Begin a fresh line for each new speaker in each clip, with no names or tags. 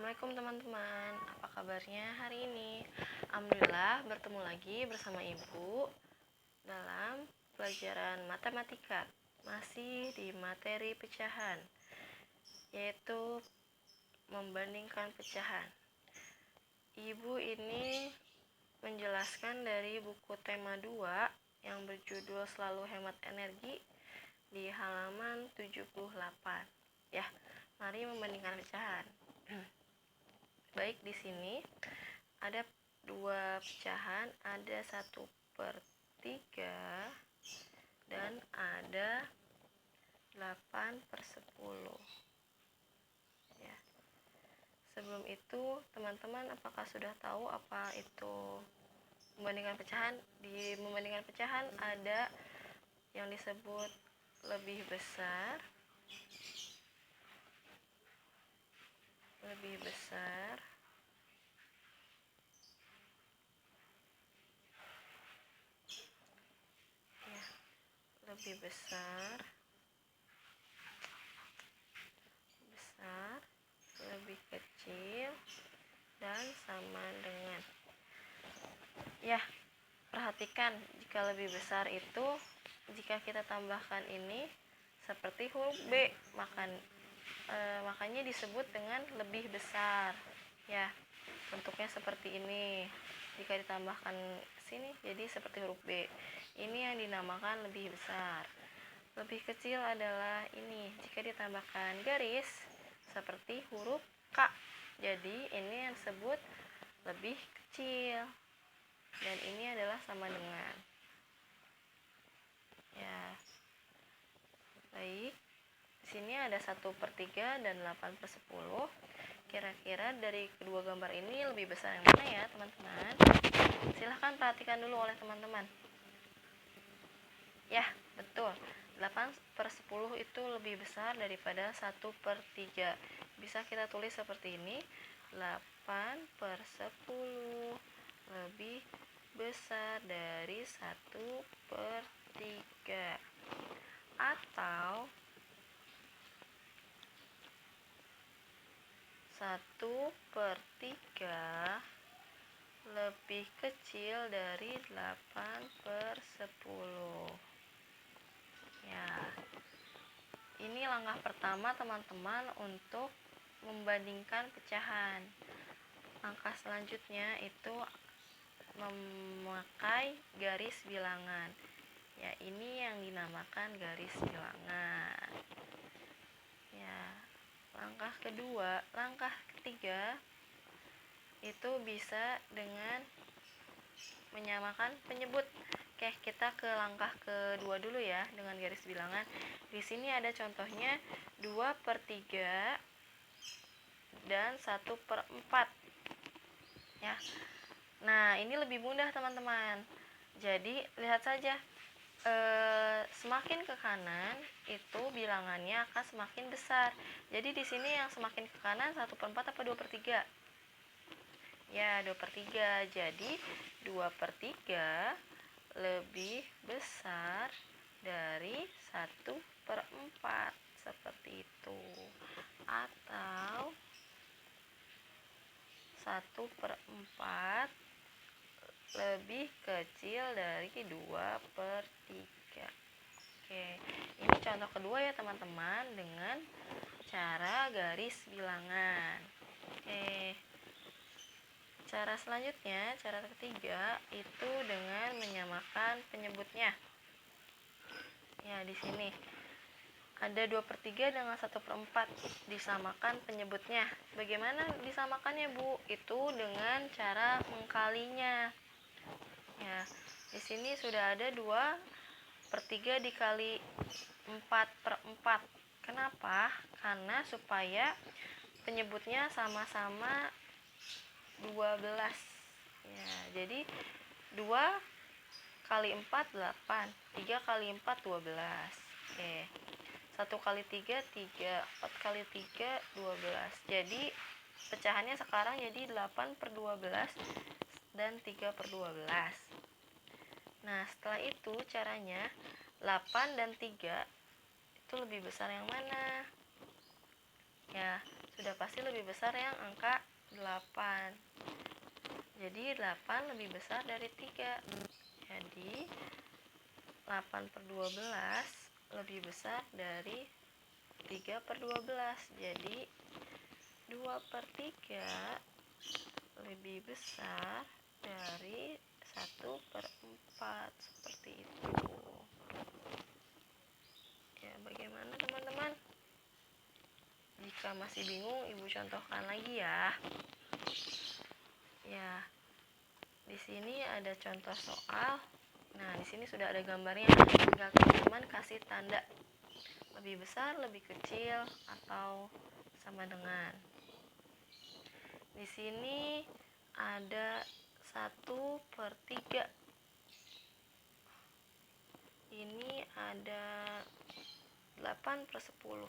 Assalamualaikum teman-teman, apa kabarnya hari ini? Alhamdulillah bertemu lagi bersama Ibu dalam pelajaran matematika, masih di materi pecahan, yaitu membandingkan pecahan. Ibu ini menjelaskan dari buku tema 2 yang berjudul Selalu Hemat Energi di halaman 78. Ya, mari membandingkan pecahan. Baik, di sini ada dua pecahan, ada 1/3 dan ada 8/10. Ya. Sebelum itu, teman-teman apakah sudah tahu apa itu membandingkan pecahan? Di membandingkan pecahan ada yang disebut lebih besar, ya, lebih besar, lebih kecil, dan sama dengan. Ya, perhatikan jika lebih besar itu jika kita tambahkan ini seperti huruf B, makanya disebut dengan lebih besar. Ya, bentuknya seperti ini. Jika ditambahkan sini jadi seperti huruf B. Ini yang dinamakan lebih besar. Lebih kecil adalah ini jika ditambahkan garis seperti huruf K. Jadi ini yang disebut lebih kecil. Dan ini adalah sama dengan. Ya. Baik. Di sini ada 1/3 dan 8/10. Kira-kira dari kedua gambar ini lebih besar yang mana ya, teman-teman? Silahkan perhatikan dulu oleh teman-teman. Ya, betul. 8/10 itu lebih besar daripada 1/3. Bisa kita tulis seperti ini. 8/10 lebih besar dari 1/3. Atau 1/3 lebih kecil dari 8/10. Ya, ini langkah pertama teman-teman untuk membandingkan pecahan. Langkah selanjutnya itu memakai garis bilangan. Ya, ini yang dinamakan garis bilangan. Ya, langkah ketiga itu bisa dengan menyamakan penyebut. Oke, kita ke langkah kedua dulu ya dengan garis bilangan. Di sini ada contohnya 2/3 dan 1/4. Ya. Nah, ini lebih mudah teman-teman. Jadi, lihat saja. Semakin ke kanan itu bilangannya akan semakin besar. Jadi di sini yang semakin ke kanan 1/4 apa 2/3? Ya, 2/3. Jadi 2/3 lebih besar dari 1/4, seperti itu. Atau 1/4 lebih kecil dari 2/3. Oke, ini contoh kedua ya teman-teman dengan cara garis bilangan. Oke. Cara selanjutnya, cara ketiga itu dengan menyamakan penyebutnya. Ya, di sini ada 2/3 dengan 1/4, disamakan penyebutnya. Bagaimana disamakannya, Bu? Itu dengan cara mengkalinya. Ya, di sini sudah ada 2/3 dikali 4/4. Kenapa? Karena supaya penyebutnya sama-sama 12. Ya, jadi 2 kali 4 8, 3 kali 4 12. Oke. 1 kali 3 3, 4 kali 3 12. Jadi pecahannya sekarang jadi 8/12 dan 3/12. Nah, setelah itu caranya 8 dan 3 itu lebih besar yang mana? Ya, sudah pasti lebih besar yang angka 8. Jadi 8 lebih besar dari 3. Jadi 8/12 lebih besar dari 3/12. Jadi 2/3 lebih besar dari 1/4. Seperti itu. Ya, bagaimana teman-teman? Jika masih bingung, Ibu contohkan lagi ya. Ya, di sini ada contoh soal. Nah, di sini sudah ada gambarnya. Tinggal teman-teman kasih tanda lebih besar, lebih kecil, atau sama dengan. Di sini ada 1/3. Ini ada 8/10.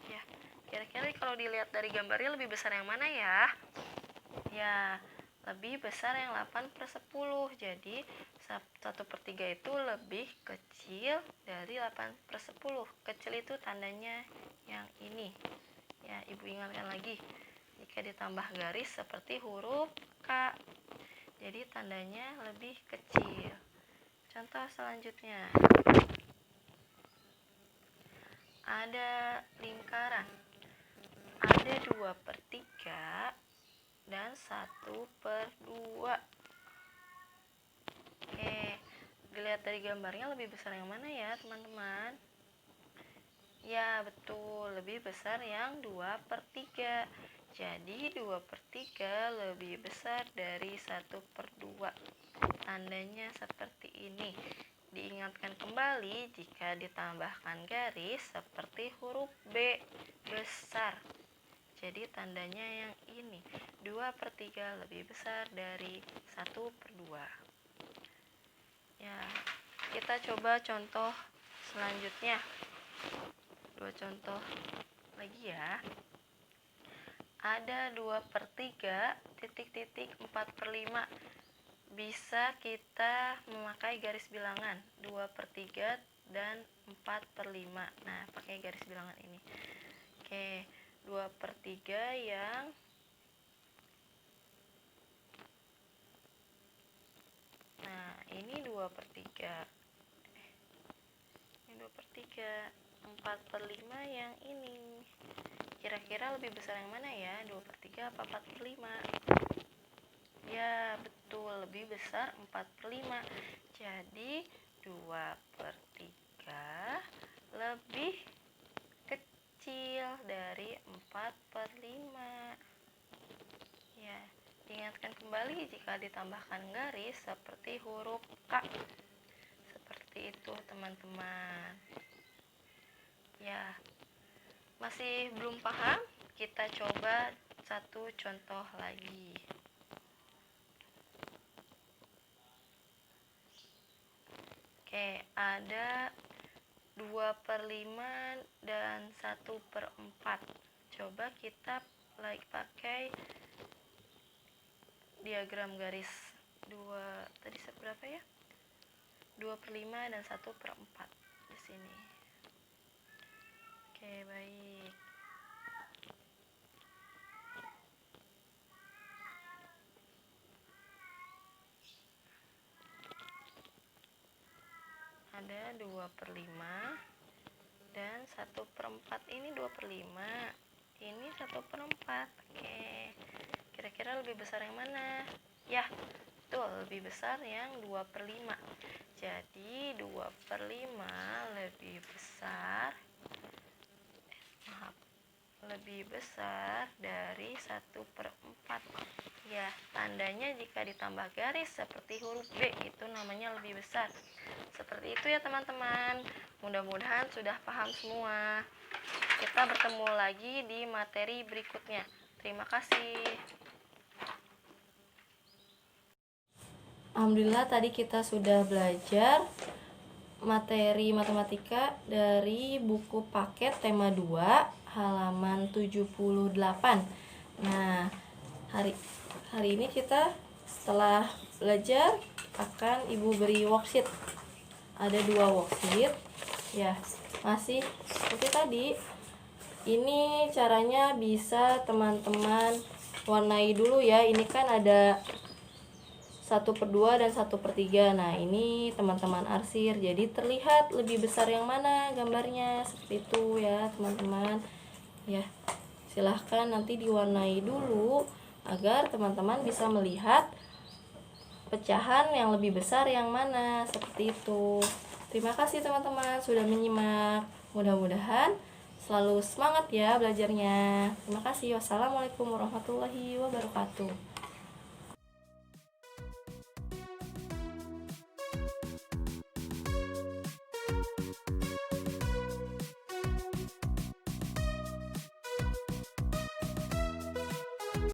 Ya, kira-kira kalau dilihat dari gambarnya lebih besar yang mana ya? Ya, lebih besar yang 8/10. Jadi 1/3 itu lebih kecil dari 8/10. Kecil itu tandanya yang ini. Ya, Ibu ingatkan lagi. Jika ditambah garis seperti huruf K. Jadi tandanya lebih kecil. Contoh selanjutnya. Ada lingkaran. Ada 2/3 dan 1/2. Oke, dilihat dari gambarnya lebih besar yang mana ya teman-teman? Ya, betul, lebih besar yang 2/3. Jadi 2/3 lebih besar dari 1/2. Tandanya seperti ini. Diingatkan kembali jika ditambahkan garis seperti huruf B besar. Jadi tandanya yang ini, 2/3 lebih besar dari 1/2. Ya, kita coba contoh selanjutnya. 2 contoh lagi ya. Ada 2/3 titik-titik 4/5. Bisa kita memakai garis bilangan 2/3 dan 4/5. Nah, pakai garis bilangan ini. Oke, 2/3 yang nah, ini 2/3. Ini 2/3. 4/5 yang ini. Kira-kira lebih besar yang mana ya? 2/3 apa 4/5? Ya, betul, lebih besar 4/5. Jadi 2/3 lebih kecil dari 4/5. Ya, ingatkan kembali jika ditambahkan garis seperti huruf K. Seperti itu teman-teman. Ya, masih belum paham? Kita coba satu contoh lagi. Oke, ada 2/5 dan 1/4. Coba kita pakai diagram garis 2 tadi seberapa ya? 2/5 dan 1/4 di sini. Oke, baik. Ada 2/5 dan 1/4. Ini 2/5, ini 1/4. Oke, kira-kira lebih besar yang mana? Ya, betul, lebih besar yang 2/5. Jadi 2/5 lebih besar lebih besar dari 1/4. Ya, tandanya jika ditambah garis seperti huruf B itu namanya lebih besar. Seperti itu ya teman-teman. Mudah-mudahan sudah paham semua. Kita bertemu lagi di materi berikutnya. Terima kasih. Alhamdulillah tadi kita sudah belajar materi matematika dari buku paket tema 2 halaman 78. Nah, hari ini kita setelah belajar akan Ibu beri worksheet. Ada 2 worksheet. Ya, masih seperti tadi. Ini caranya bisa teman-teman warnai dulu ya. Ini kan ada 1/2 dan 1/3. Nah, ini teman-teman arsir. Jadi terlihat lebih besar yang mana gambarnya, seperti itu ya, teman-teman. Ya. Silahkan nanti diwarnai dulu agar teman-teman bisa melihat pecahan yang lebih besar yang mana, seperti itu. Terima kasih teman-teman sudah menyimak. Mudah-mudahan selalu semangat ya belajarnya. Terima kasih. Wassalamualaikum warahmatullahi wabarakatuh.